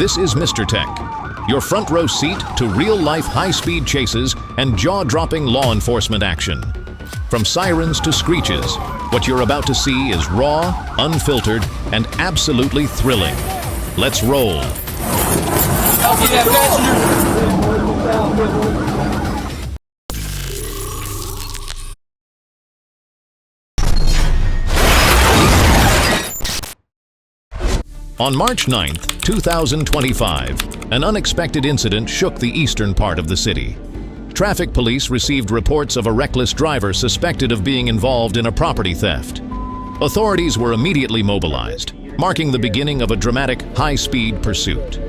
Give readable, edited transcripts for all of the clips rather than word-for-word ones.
This is Mr. Tech, your front row seat to real-life high-speed chases and jaw-dropping law enforcement action. From sirens to screeches, what you're about to see is raw, unfiltered, and absolutely thrilling. Let's roll. On March 9, 2025, an unexpected incident shook the eastern part of the city. Traffic police received reports of a reckless driver suspected of being involved in a property theft. Authorities were immediately mobilized, marking the beginning of a dramatic high-speed pursuit.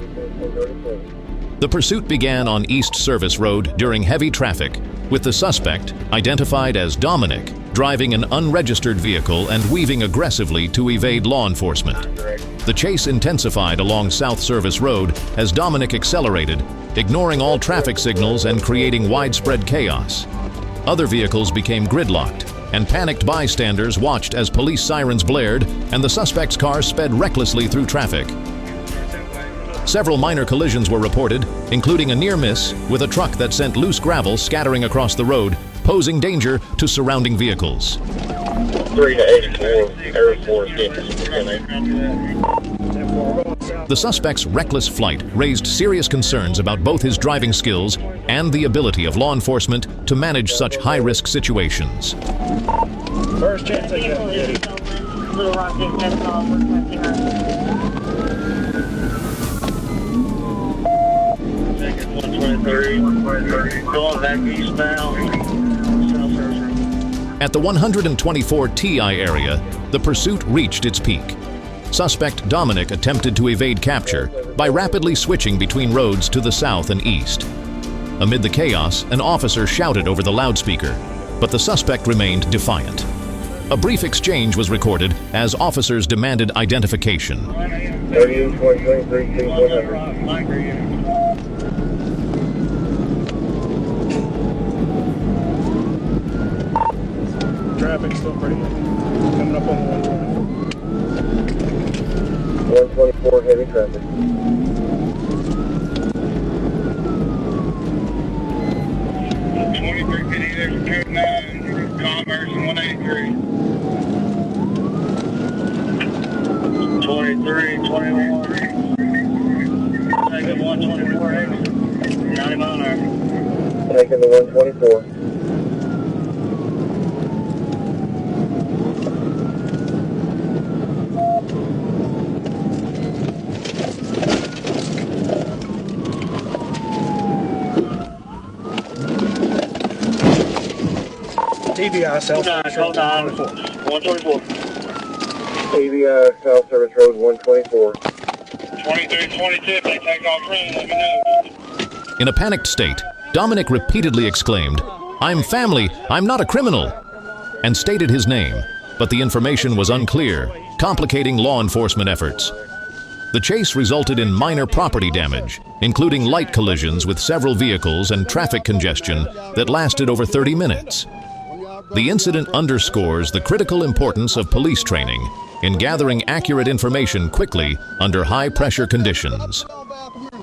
The pursuit began on East Service Road during heavy traffic, with the suspect, identified as Dominic, driving an unregistered vehicle and weaving aggressively to evade law enforcement. The chase intensified along South Service Road as Dominic accelerated, ignoring all traffic signals and creating widespread chaos. Other vehicles became gridlocked, and panicked bystanders watched as police sirens blared and the suspect's car sped recklessly through traffic. Several minor collisions were reported, including a near miss with a truck that sent loose gravel scattering across the road, posing danger to surrounding vehicles. 3 to 84, Air Force The suspect's reckless flight raised serious concerns about both his driving skills and the ability of law enforcement to manage such high-risk situations. First chance I get it. Little Rock is 10 calls, 123, going back eastbound. At the 124 TI area, the pursuit reached its peak. Suspect Dominic attempted to evade capture by rapidly switching between roads to the south and east. Amid the chaos, an officer shouted over the loudspeaker, but the suspect remained defiant. A brief exchange was recorded as officers demanded identification. Traffic's still pretty good. Coming up on the 124 heavy traffic. 2350, there's a code 9, Commerce and 183. 23, 21. Taking 124 heavy. 90 mile an hour. Taking the 124. TBI South Service Road 124. TBI South Service Road 124. 2322, if they take off running, let me know. In a panicked state, Dominic repeatedly exclaimed, "I'm family, I'm not a criminal," and stated his name, but the information was unclear, complicating law enforcement efforts. The chase resulted in minor property damage, including light collisions with several vehicles and traffic congestion that lasted over 30 minutes. The incident underscores the critical importance of police training in gathering accurate information quickly under high-pressure conditions.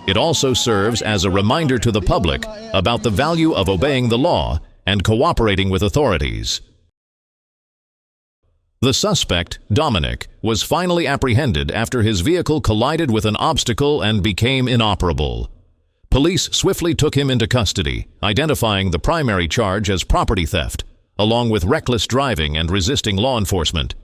It also serves as a reminder to the public about the value of obeying the law and cooperating with authorities. The suspect, Dominic, was finally apprehended after his vehicle collided with an obstacle and became inoperable. Police swiftly took him into custody, identifying the primary charge as property theft, along with reckless driving and resisting law enforcement.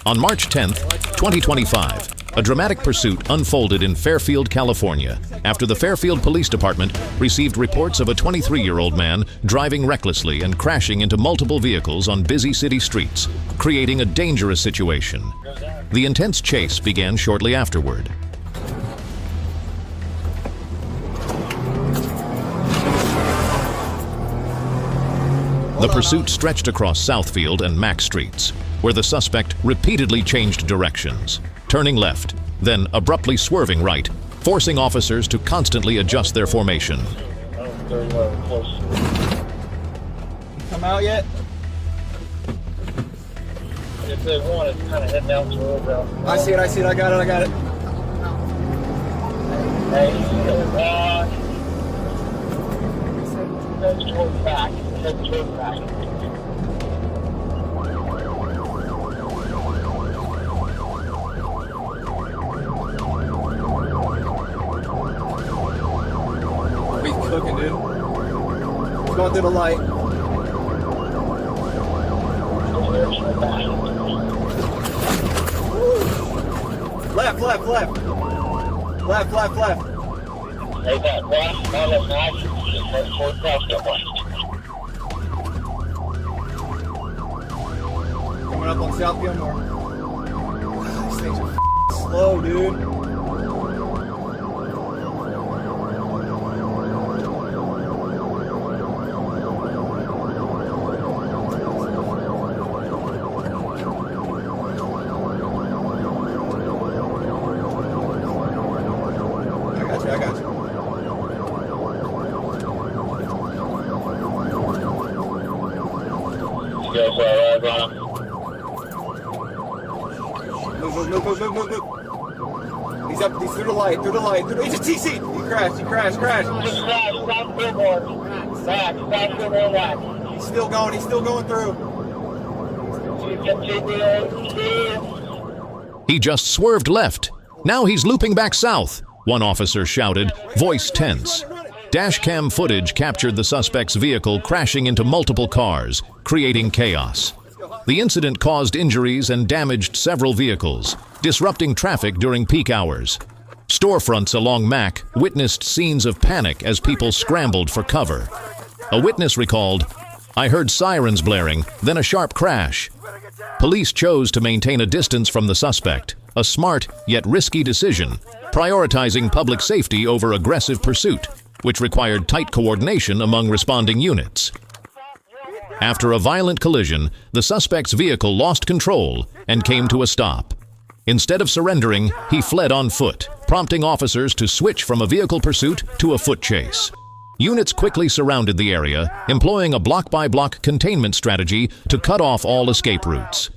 On March 10, 2025, a dramatic pursuit unfolded in Fairfield, California, after the Fairfield Police Department received reports of a 23-year-old man driving recklessly and crashing into multiple vehicles on busy city streets, creating a dangerous situation. The intense chase began shortly afterward. The pursuit stretched across Southfield and Mack Streets, where the suspect repeatedly changed directions, turning left, then abruptly swerving right, forcing officers to constantly adjust their formation. come out yet? If they want, it's kind of heading out to the road. I see it, I got it. Hey, head towards back. We cooking, dude. Going through the light. Left. Hey, that left, head towards west. Coming up on South Gilmore. These things are slow, dude. I got you. Yes, Ron. Move. He's through the light. He's a TC. He crashed. Just crash, stop billboard. Back. He's still going through. He just swerved left. Now he's looping back south, one officer shouted, voice tense. Dashcam footage captured the suspect's vehicle crashing into multiple cars, creating chaos. The incident caused injuries and damaged several vehicles, disrupting traffic during peak hours. Storefronts along Mac witnessed scenes of panic as people scrambled for cover. A witness recalled, "I heard sirens blaring, then a sharp crash." Police chose to maintain a distance from the suspect, a smart yet risky decision, prioritizing public safety over aggressive pursuit, which required tight coordination among responding units. After a violent collision, the suspect's vehicle lost control and came to a stop. Instead of surrendering, he fled on foot, prompting officers to switch from a vehicle pursuit to a foot chase. Units quickly surrounded the area, employing a block-by-block containment strategy to cut off all escape routes.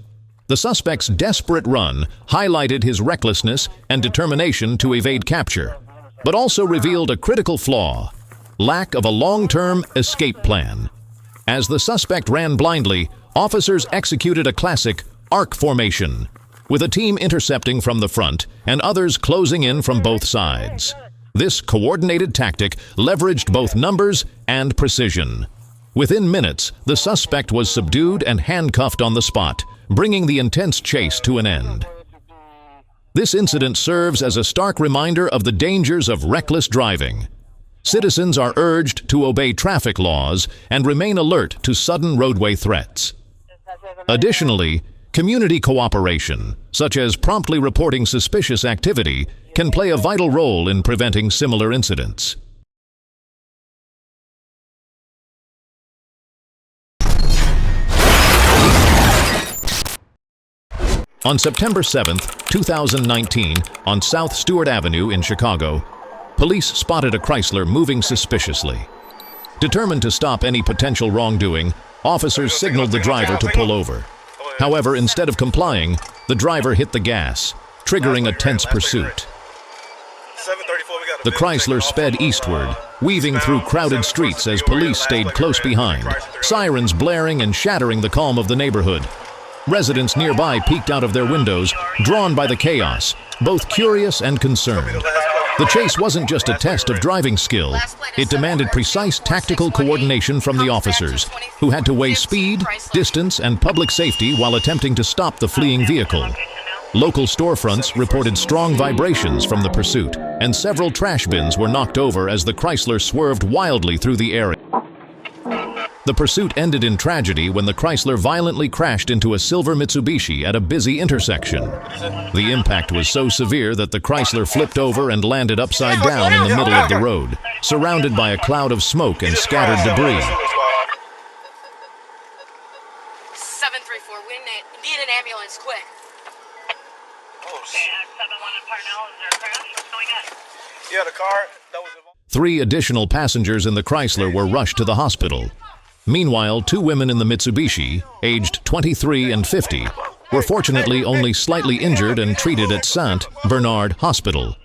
The suspect's desperate run highlighted his recklessness and determination to evade capture, but also revealed a critical flaw: lack of a long-term escape plan. As the suspect ran blindly, officers executed a classic arc formation, with a team intercepting from the front and others closing in from both sides. This coordinated tactic leveraged both numbers and precision. Within minutes, the suspect was subdued and handcuffed on the spot, bringing the intense chase to an end. This incident serves as a stark reminder of the dangers of reckless driving. Citizens are urged to obey traffic laws and remain alert to sudden roadway threats. Additionally, community cooperation, such as promptly reporting suspicious activity, can play a vital role in preventing similar incidents. On September 7, 2019, on South Stewart Avenue in Chicago, police spotted a Chrysler moving suspiciously. Determined to stop any potential wrongdoing, officers signaled the driver to pull over. However, instead of complying, the driver hit the gas, triggering a tense pursuit. The Chrysler sped eastward, weaving through crowded streets as police stayed close behind, sirens blaring and shattering the calm of the neighborhood. Residents nearby peeked out of their windows, drawn by the chaos, both curious and concerned. The chase wasn't just a test of driving skill. It demanded precise tactical coordination from the officers, who had to weigh speed, distance, and public safety while attempting to stop the fleeing vehicle. Local storefronts reported strong vibrations from the pursuit, and several trash bins were knocked over as the Chrysler swerved wildly through the area. The pursuit ended in tragedy when the Chrysler violently crashed into a silver Mitsubishi at a busy intersection. The impact was so severe that the Chrysler flipped over and landed upside down in the middle of the road, surrounded by a cloud of smoke and scattered debris. 734, we need an ambulance, quick. Yeah, the car that was involved. 3 additional passengers in the Chrysler were rushed to the hospital. Meanwhile, two women in the Mitsubishi, aged 23 and 50, were fortunately only slightly injured and treated at Saint Bernard Hospital.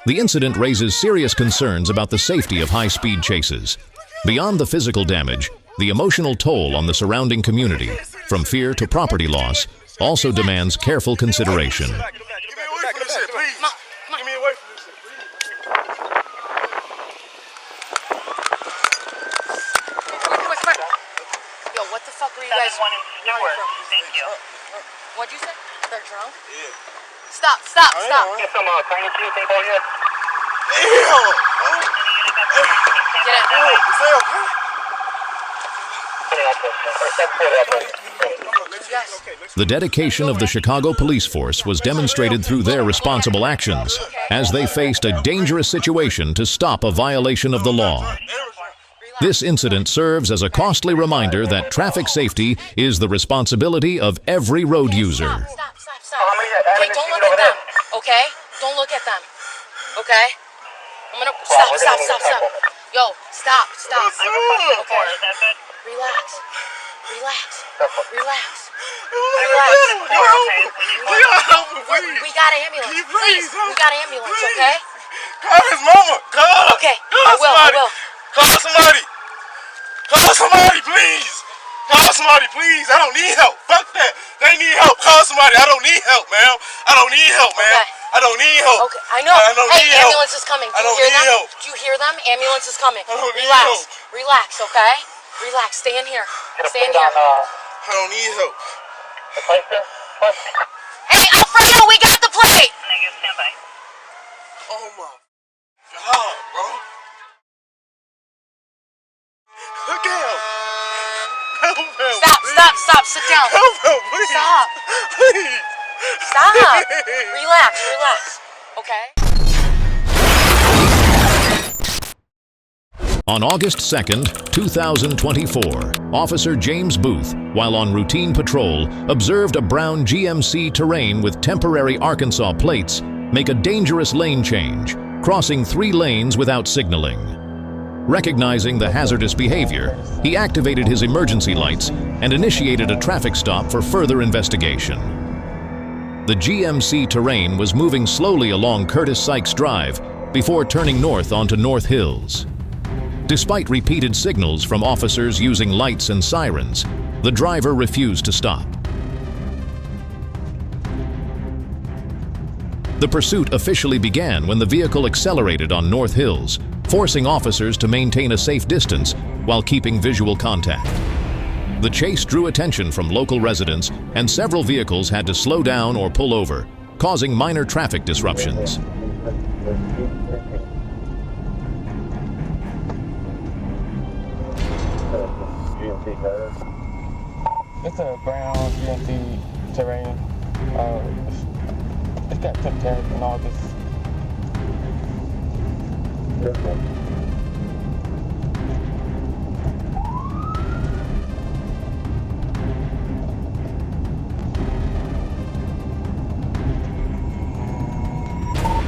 The incident raises serious concerns about the safety of high-speed chases. Beyond the physical damage, the emotional toll on the surrounding community, from fear to property loss, also demands careful consideration. Give me away from this shit, please. Give me away from this shit, please. Yo, what the fuck were you guys? Thank you. What'd you say? They're drunk? Yeah. Stop, stop, stop. Get some training shoes, people here. Damn! Get in. Oh, is that okay? The dedication of the Chicago police force was demonstrated through their responsible actions, as they faced a dangerous situation to stop a violation of the law. This incident serves as a costly reminder that traffic safety is the responsibility of every road user. Stop, stop, stop. Okay, don't look at them. Okay? Don't look at them. Okay? I'm gonna stop. Yo, stop. Okay? Relax. We got an ambulance. Please, we got an ambulance, okay? Call his mama. Call. Okay, Call I will. Call somebody. Call somebody, please. Call somebody, please. I don't need help. Fuck that. They need help. Call somebody. I don't need help, man. I don't need help, man. Okay. I don't need help. Okay, I know. I don't Hey, need help. ambulance is coming. I don't need help. Do you hear them? Ambulance is coming. I don't need Relax. help. Relax, okay? Relax. Stay in here. Stay in here. I don't need help. Hey, Alfredo, we got the plate. Oh my God, bro. Look at him. Help him. Stop. Sit down. Help him, please. Stop. Please. Stop. Relax. Okay? On August 2nd, 2024, Officer James Booth, while on routine patrol, observed a brown GMC Terrain with temporary Arkansas plates make a dangerous lane change, crossing 3 lanes without signaling. Recognizing the hazardous behavior, he activated his emergency lights and initiated a traffic stop for further investigation. The GMC Terrain was moving slowly along Curtis Sykes Drive before turning north onto North Hills. Despite repeated signals from officers using lights and sirens, the driver refused to stop. The pursuit officially began when the vehicle accelerated on North Hills, forcing officers to maintain a safe distance while keeping visual contact. The chase drew attention from local residents, and several vehicles had to slow down or pull over, causing minor traffic disruptions. It's a brown GMC Terrain. It's got took care of in August.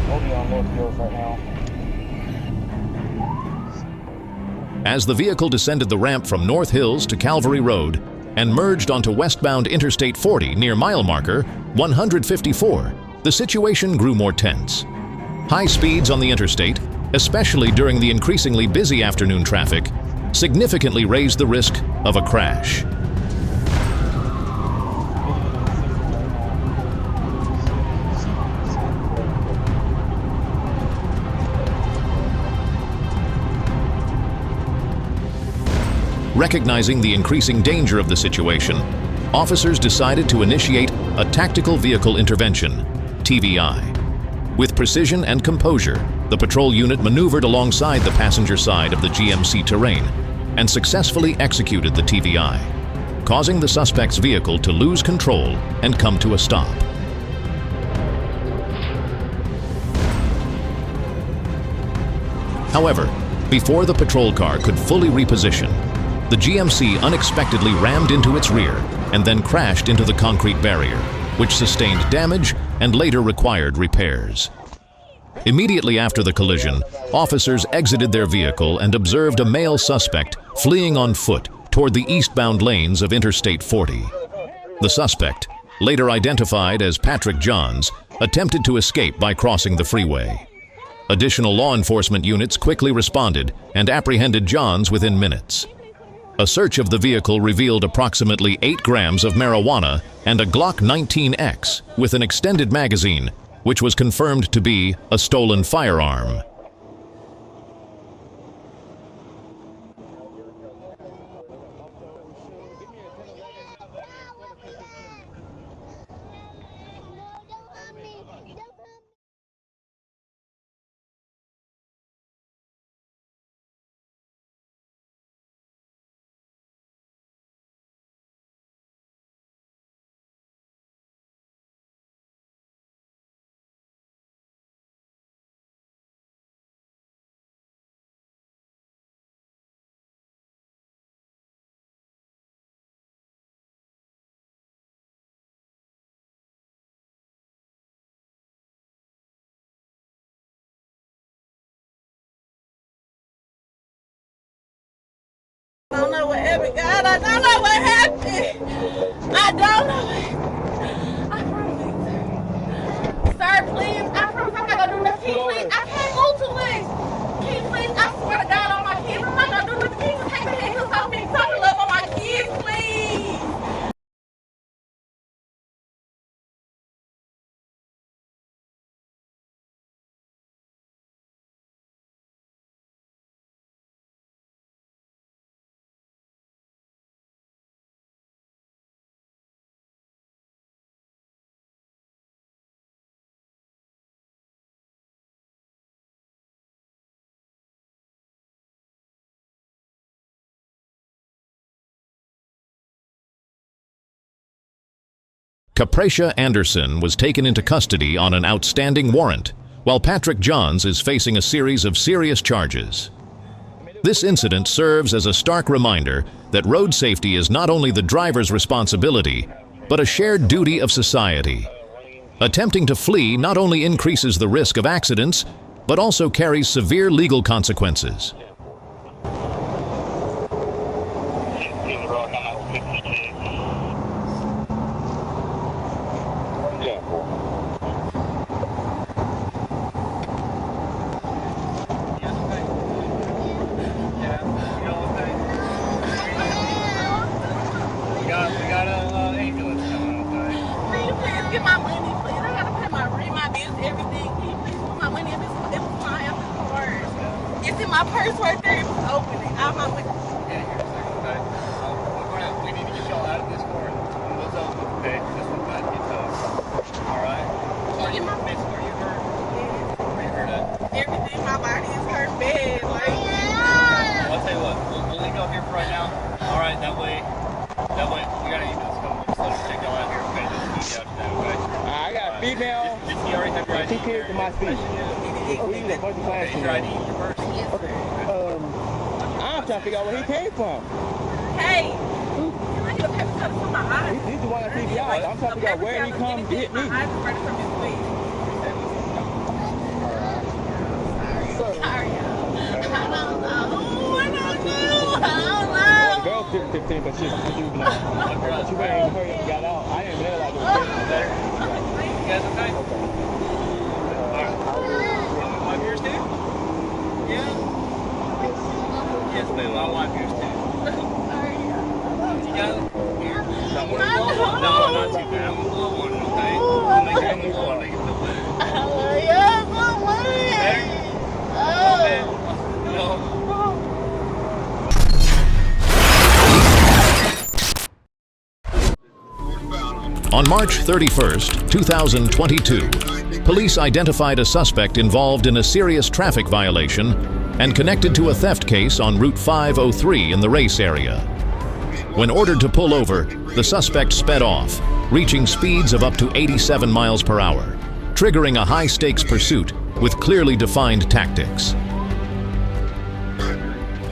We'll be on North Hills right now. As the vehicle descended the ramp from North Hills to Calvary Road and merged onto westbound Interstate 40 near mile marker 154, the situation grew more tense. High speeds on the interstate, especially during the increasingly busy afternoon traffic, significantly raised the risk of a crash. Recognizing the increasing danger of the situation, officers decided to initiate a Tactical Vehicle Intervention, TVI. With precision and composure, the patrol unit maneuvered alongside the passenger side of the GMC Terrain and successfully executed the TVI, causing the suspect's vehicle to lose control and come to a stop. However, before the patrol car could fully reposition, the GMC unexpectedly rammed into its rear and then crashed into the concrete barrier, which sustained damage and later required repairs. Immediately after the collision, officers exited their vehicle and observed a male suspect fleeing on foot toward the eastbound lanes of Interstate 40. The suspect, later identified as Patrick Johns, attempted to escape by crossing the freeway. Additional law enforcement units quickly responded and apprehended Johns within minutes. A search of the vehicle revealed approximately 8 grams of marijuana and a Glock 19X with an extended magazine, which was confirmed to be a stolen firearm. I don't know what happened, God. I don't know what happened. I don't know. I promise. Sir, please. I promise I'm not going to do nothing. Please. I can't move too much. Can you please? I swear to God on my kids. I'm not going to do nothing. Can you just take the handcuffs off me? Talk to love on my kids, please. Caprecia Anderson was taken into custody on an outstanding warrant, while Patrick Johns is facing a series of serious charges. This incident serves as a stark reminder that road safety is not only the driver's responsibility, but a shared duty of society. Attempting to flee not only increases the risk of accidents, but also carries severe legal consequences. Get my money, please. I gotta pay my rent, my bills, everything. Can you please put my money in this? It was fine after the cars. It's in my purse right there. It was open. All my money. We need to get y'all out of this car. What's up? Okay, this one's about to get tough. All right. Are you hurt? Are you hurt? Yeah. Where you hurt at? Everything. My body is hurt bad. Like. I'll tell you what. We'll leave y'all here for right now. All right. That way, we gotta eat this. Come on. Just let us check y'all out here. Okay. Just eat out today. Okay. I got female. Did you already have your ID? 2 kids in my speech. We need a bunch of class. Is your ID in your purse? Okay. I'm trying to figure out where he came from. Hey. I need a paper cut from my eyes. He's the one on TV. I'm trying to figure out where he come to hit me. My eyes are running from his face. Sorry. I don't know. I don't know. Girl 15, but she's juvenile. But you better hurry up and got out. I didn't realize it was better. You guys okay? Alright. Want me to wipe yours too? Yeah? Yes, ma'am. I'll wipe yours too. You got it? Here. Don't worry. No, not too bad. I'm gonna blow one, okay? I'll make sure I'm gonna blow one. Make it feel better. Better? No. On March 31st, 2022, police identified a suspect involved in a serious traffic violation and connected to a theft case on Route 503 in the race area. When ordered to pull over, the suspect sped off, reaching speeds of up to 87 miles per hour, triggering a high-stakes pursuit with clearly defined tactics.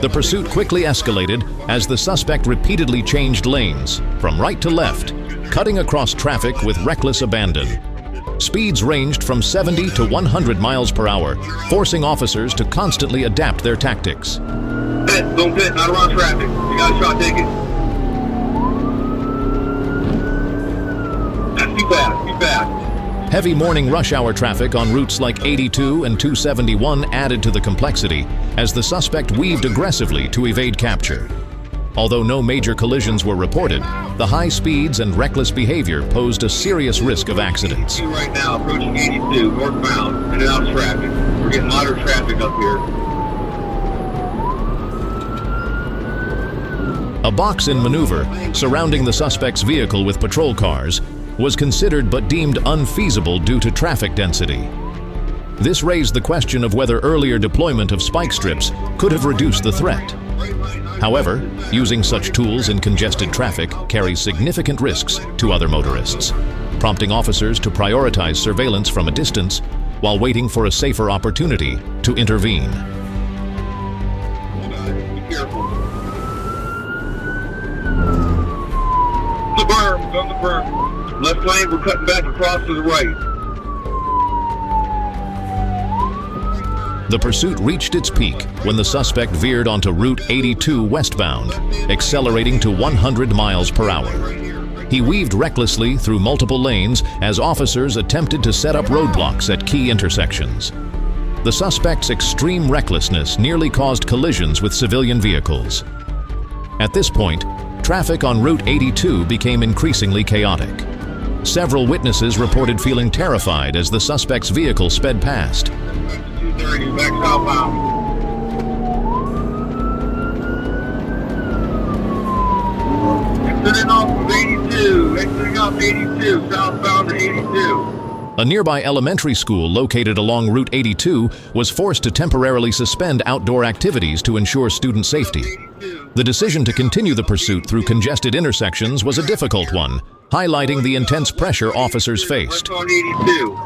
The pursuit quickly escalated as the suspect repeatedly changed lanes, from right to left, cutting across traffic with reckless abandon. Speeds ranged from 70 to 100 miles per hour, forcing officers to constantly adapt their tactics. Boom pit, not around traffic. You got a shot ticket. That's too fast, too fast. Heavy morning rush hour traffic on routes like 82 and 271 added to the complexity as the suspect weaved aggressively to evade capture. Although no major collisions were reported, the high speeds and reckless behavior posed a serious risk of accidents. Right now, approaching 82, northbound, in and out of traffic. We're getting moderate traffic up here. A box-in maneuver surrounding the suspect's vehicle with patrol cars was considered but deemed unfeasible due to traffic density. This raised the question of whether earlier deployment of spike strips could have reduced the threat. However, using such tools in congested traffic carries significant risks to other motorists, prompting officers to prioritize surveillance from a distance while waiting for a safer opportunity to intervene. Be careful. The berm, on the berm. Left lane, we're cutting back across to the right. The pursuit reached its peak when the suspect veered onto Route 82 westbound, accelerating to 100 miles per hour. He weaved recklessly through multiple lanes as officers attempted to set up roadblocks at key intersections. The suspect's extreme recklessness nearly caused collisions with civilian vehicles. At this point, traffic on Route 82 became increasingly chaotic. Several witnesses reported feeling terrified as the suspect's vehicle sped past. 230, back southbound. Exiting off of 82, exiting off 82, southbound to 82. A nearby elementary school located along Route 82 was forced to temporarily suspend outdoor activities to ensure student safety. The decision to continue the pursuit through congested intersections was a difficult one, highlighting the intense pressure officers faced. On 82.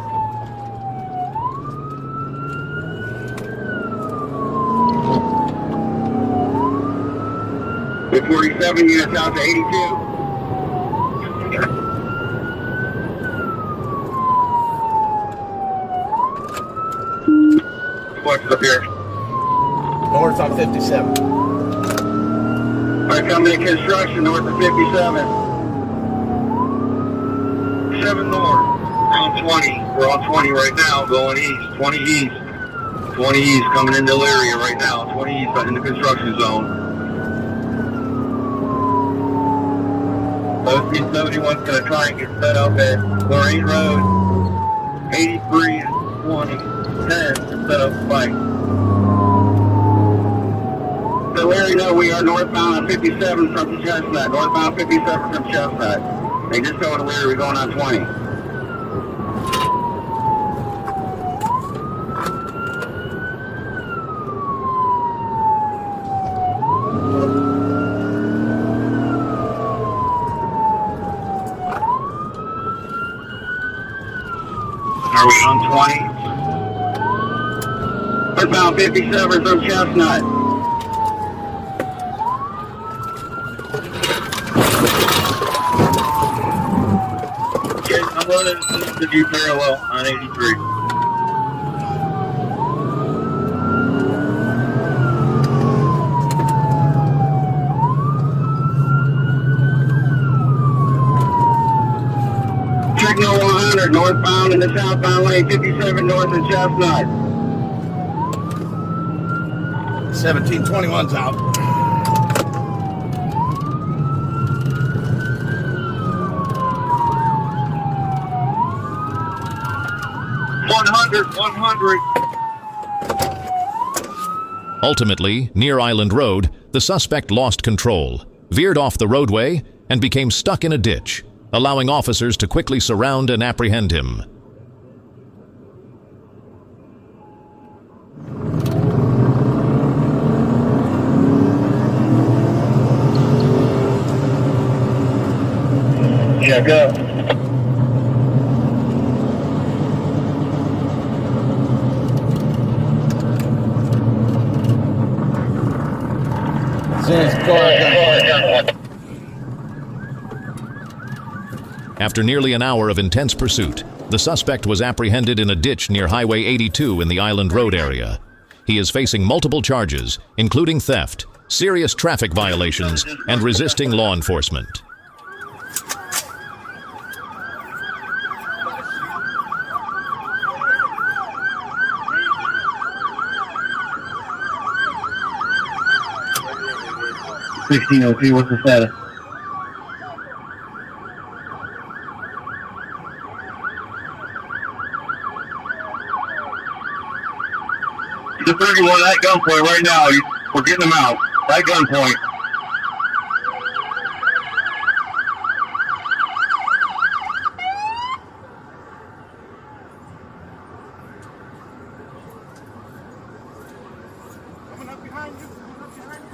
With 47 units out to 82. What's up here? North on 57. Alright, coming to construction north of 57. 7 north. We're on 20. We're on 20 right now, going east. 20 east. 20 east coming into the area right now. 20 east in the construction zone. OC-71's going to try and get set up at Lorraine Road, 83 and 20, 10 to set up a fight. So Larry, no, we are northbound on 57 from Chestnut. Northbound 57 from Chestnut. They just told Larry we're going on 20. Are we on 20? Northbound 57 from Chestnut. Okay, I'm running to do parallel on 83. Signal 100, northbound in the southbound lane, 57 north of Chestnut. 1721's out. 100. Ultimately, near Island Road, the suspect lost control, veered off the roadway, and became stuck in a ditch, allowing officers to quickly surround and apprehend him. Check up. After nearly an hour of intense pursuit, the suspect was apprehended in a ditch near Highway 82 in the Island Road area. He is facing multiple charges, including theft, serious traffic violations, and resisting law enforcement. $16.02, what's the status? The 31 at gunpoint right now. We're getting them out. At gunpoint. Coming up behind you. Coming up behind you.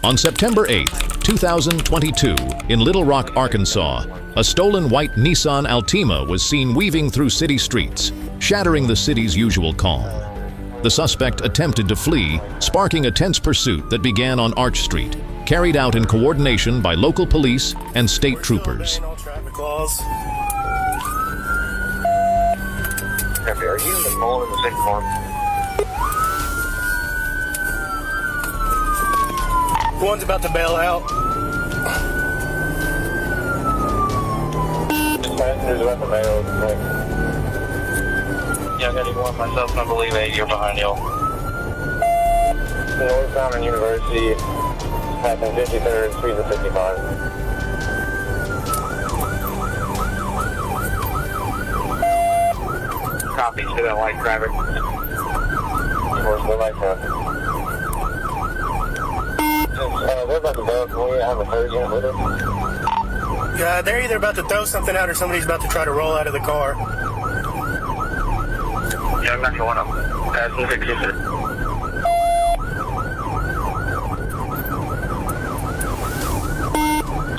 On September 8, 2022, in Little Rock, Arkansas, a stolen white Nissan Altima was seen weaving through city streets, shattering the city's usual calm. The suspect attempted to flee, sparking a tense pursuit that began on Arch Street, carried out in coordination by local police and state troopers. Are you in the mall in the sixth one? One's about to bail out. Passengers about to bail. Yeah, I got one myself, and I believe 80 are behind y'all. Northbound and University, passing 53rd, Suite of 55. Copy to that light traffic. Towards the light traffic. We're about to go. Can we have a third unit with us? Yeah, they're either about to throw something out or somebody's about to try to roll out of the car. Yeah, I'm not going up. Passing 63.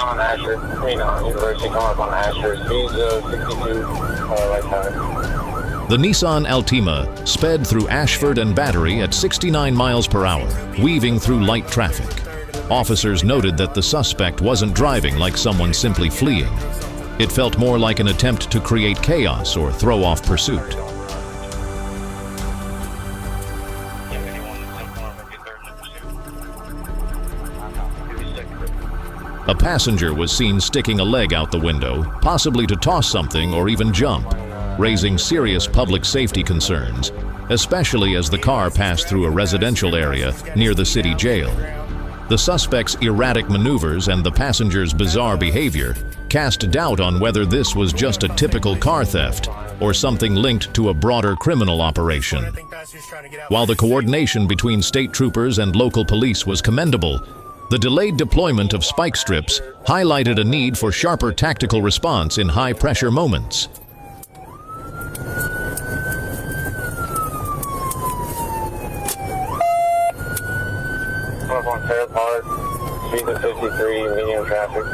On Asher, on University, come up on Asher. Speeds 62, light traffic. The Nissan Altima sped through Ashford and Battery at 69 miles per hour, weaving through light traffic. Officers noted that the suspect wasn't driving like someone simply fleeing. It felt more like an attempt to create chaos or throw off pursuit. A passenger was seen sticking a leg out the window, possibly to toss something or even jump, raising serious public safety concerns, especially as the car passed through a residential area near the city jail. The suspect's erratic maneuvers and the passenger's bizarre behavior cast doubt on whether this was just a typical car theft or something linked to a broader criminal operation. While the coordination between state troopers and local police was commendable, the delayed deployment of spike strips highlighted a need for sharper tactical response in high-pressure moments. Up on Fairfield, Suite of 53, medium traffic.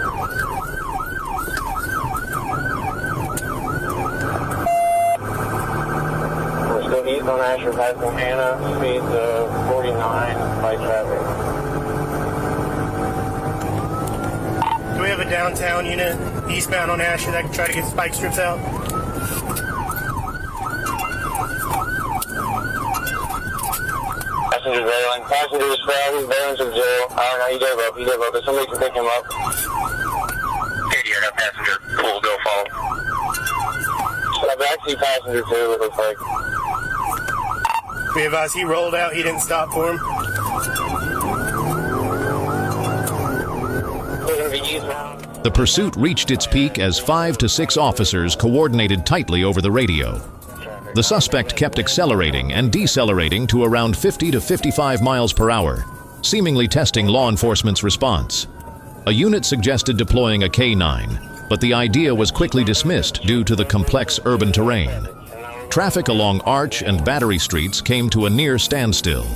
We're still east on Asher, passing Hannah, speeds 49, light traffic. Do we have a downtown unit eastbound on Asher that can try to get spike strips out? Passengers bailing. Passengers bailing. Bailing to jail. I don't know. He gave up. He gave up. If somebody can pick him up. Katie, I got passenger. Cool. Go follow. I've actually passenger too. It looks like. We advise he rolled out. He didn't stop for him. We're gonna be eastbound. The pursuit reached its peak as 5 to 6 officers coordinated tightly over the radio. The suspect kept accelerating and decelerating to around 50 to 55 miles per hour, seemingly testing law enforcement's response. A unit suggested deploying a K9, but the idea was quickly dismissed due to the complex urban terrain. Traffic along Arch and Battery Streets came to a near standstill.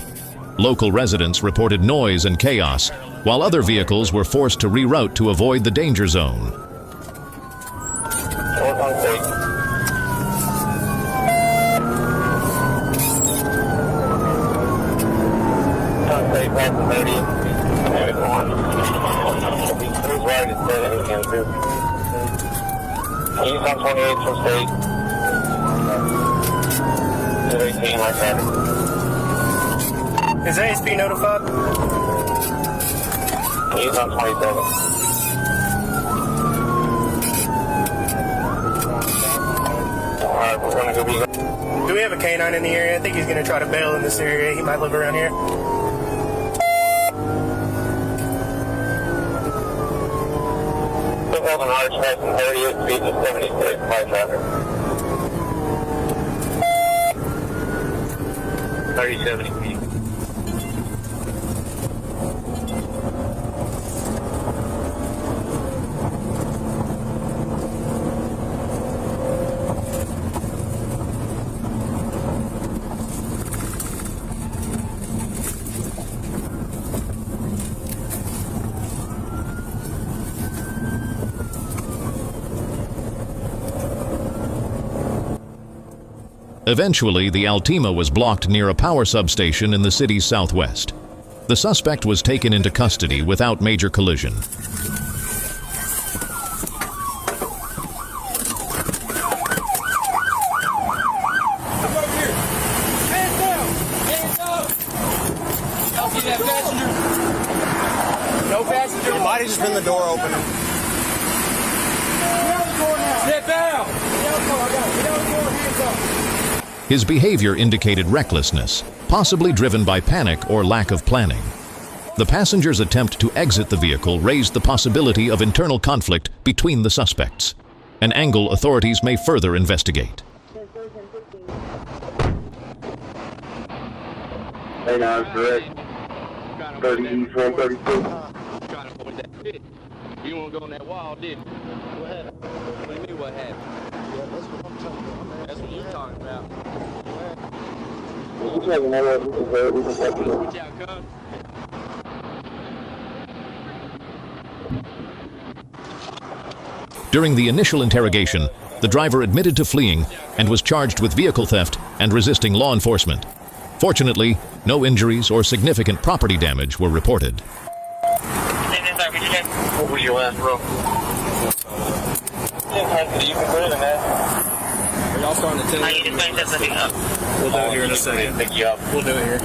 Local residents reported noise and chaos, while other vehicles were forced to reroute to avoid the danger zone. 30. He's right at 30 again, too. He's on 28 from state. 18 like that. Is ASP notified? He's on 27. Alright, we're gonna go be... Do we have a canine in the area? I think he's gonna try to bail in this area. He might live around here. Still holding arch passing 38 feet to 76 by traffic. 30-70 feet. Eventually, the Altima was blocked near a power substation in the city's southwest. The suspect was taken into custody without major collision. No passenger. It might have just been the door opening. Sit down. His behavior indicated recklessness, possibly driven by panic or lack of planning. The passenger's attempt to exit the vehicle raised the possibility of internal conflict between the suspects, an angle authorities may further investigate. Hey, now it's correct. 34, 32. You won't go on that wall, did you? What happened? What do you mean what happened? Yeah, that's what I'm talking about. That's what you're talking about. You taking that way? We can take it. Watch out, cuz. During the initial interrogation, the driver admitted to fleeing and was charged with vehicle theft and resisting law enforcement. Fortunately, no injuries or significant property damage were reported. What was your last row? You can put it in that. Are y'all starting to tell I need to make that thing up. We'll do it here in a second. Pick you up. We'll do it here.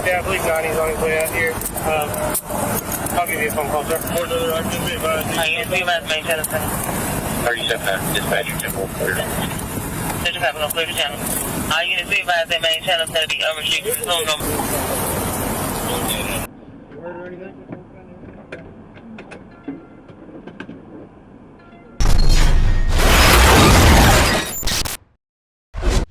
Yeah, I believe 90's on his way out here. I'll give you a phone call, sir. Are you going to be about to maintain the 37 dispatcher temple. Station 5 on clear channel. Are you going to be about to maintain the 30 unrestricted phone number?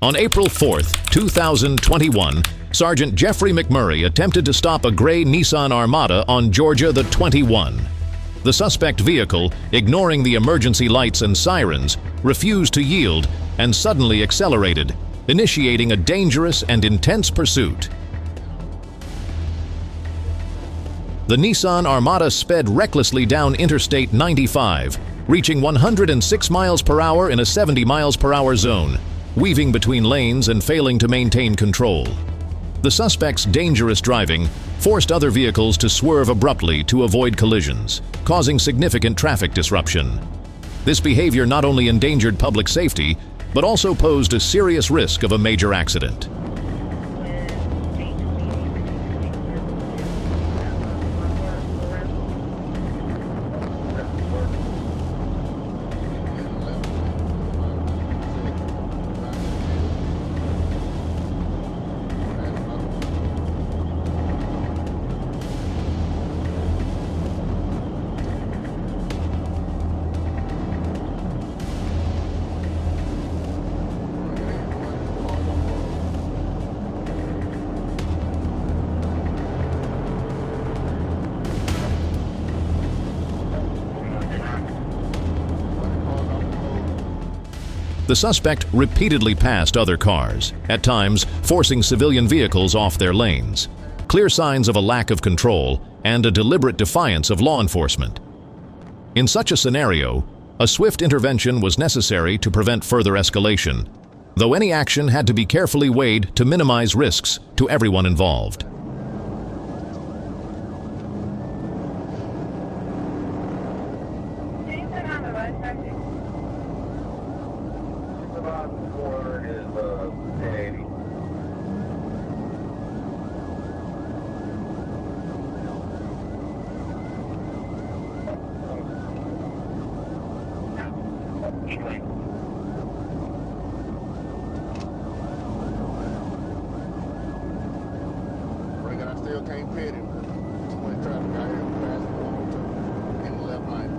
On April 4th, 2021, Sergeant Jeffrey McMurray attempted to stop a gray Nissan Armada on Georgia the 21. The suspect vehicle, ignoring the emergency lights and sirens, refused to yield and suddenly accelerated, initiating a dangerous and intense pursuit. The Nissan Armada sped recklessly down Interstate 95, reaching 106 miles per hour in a 70 miles per hour zone, weaving between lanes and failing to maintain control. The suspect's dangerous driving forced other vehicles to swerve abruptly to avoid collisions, causing significant traffic disruption. This behavior not only endangered public safety, but also posed a serious risk of a major accident. The suspect repeatedly passed other cars, at times forcing civilian vehicles off their lanes. Clear signs of a lack of control and a deliberate defiance of law enforcement. In such a scenario, a swift intervention was necessary to prevent further escalation, though any action had to be carefully weighed to minimize risks to everyone involved. still can't pit him. Too much traffic out here. Passing in the left lane.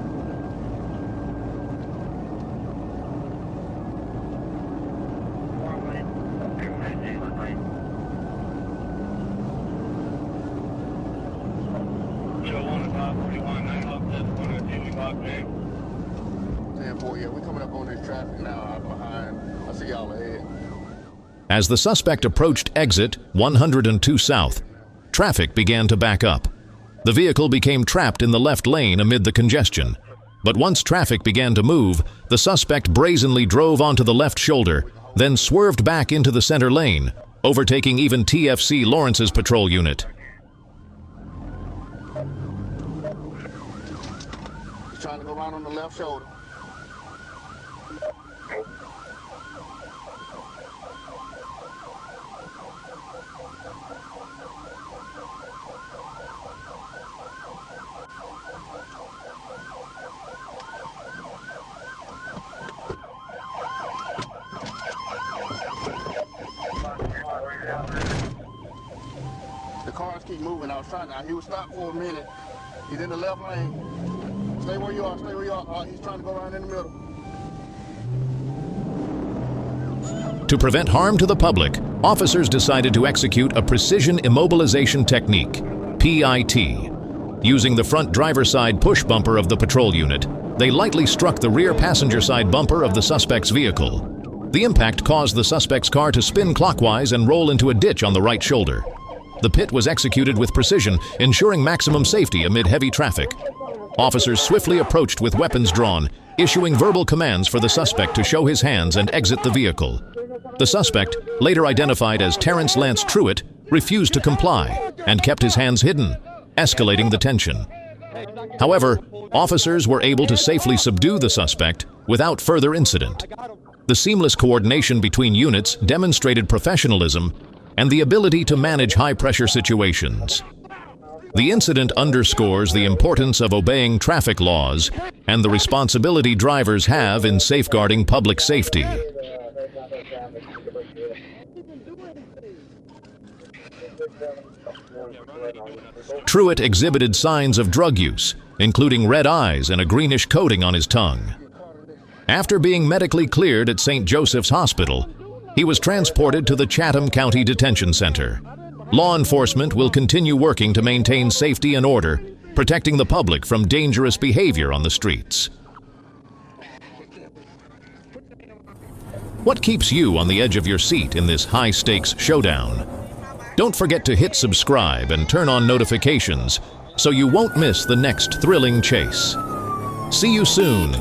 Yeah, we're coming up on this traffic now out behind. I see y'all ahead. As the suspect approached exit 102 South, traffic began to back up. The vehicle became trapped in the left lane amid the congestion. But once traffic began to move, the suspect brazenly drove onto the left shoulder, then swerved back into the center lane, overtaking even TFC Lawrence's patrol unit. He's trying to go around on the left shoulder. The cars keep moving. I was trying to. He was stopped for a minute. He's in the left lane. Stay where you are. Stay where you are. He's trying to go around in the middle. To prevent harm to the public, officers decided to execute a precision immobilization technique, PIT. Using the front driver's side push bumper of the patrol unit, they lightly struck the rear passenger side bumper of the suspect's vehicle. The impact caused the suspect's car to spin clockwise and roll into a ditch on the right shoulder. The pit was executed with precision, ensuring maximum safety amid heavy traffic. Officers swiftly approached with weapons drawn, issuing verbal commands for the suspect to show his hands and exit the vehicle. The suspect, later identified as Terrence Lance Truitt, refused to comply and kept his hands hidden, escalating the tension. However, officers were able to safely subdue the suspect without further incident. The seamless coordination between units demonstrated professionalism and the ability to manage high-pressure situations. The incident underscores the importance of obeying traffic laws and the responsibility drivers have in safeguarding public safety. Truitt exhibited signs of drug use, including red eyes and a greenish coating on his tongue. After being medically cleared at St. Joseph's Hospital, he was transported to the Chatham County Detention Center. Law enforcement will continue working to maintain safety and order, protecting the public from dangerous behavior on the streets. What keeps you on the edge of your seat in this high-stakes showdown? Don't forget to hit subscribe and turn on notifications so you won't miss the next thrilling chase. See you soon.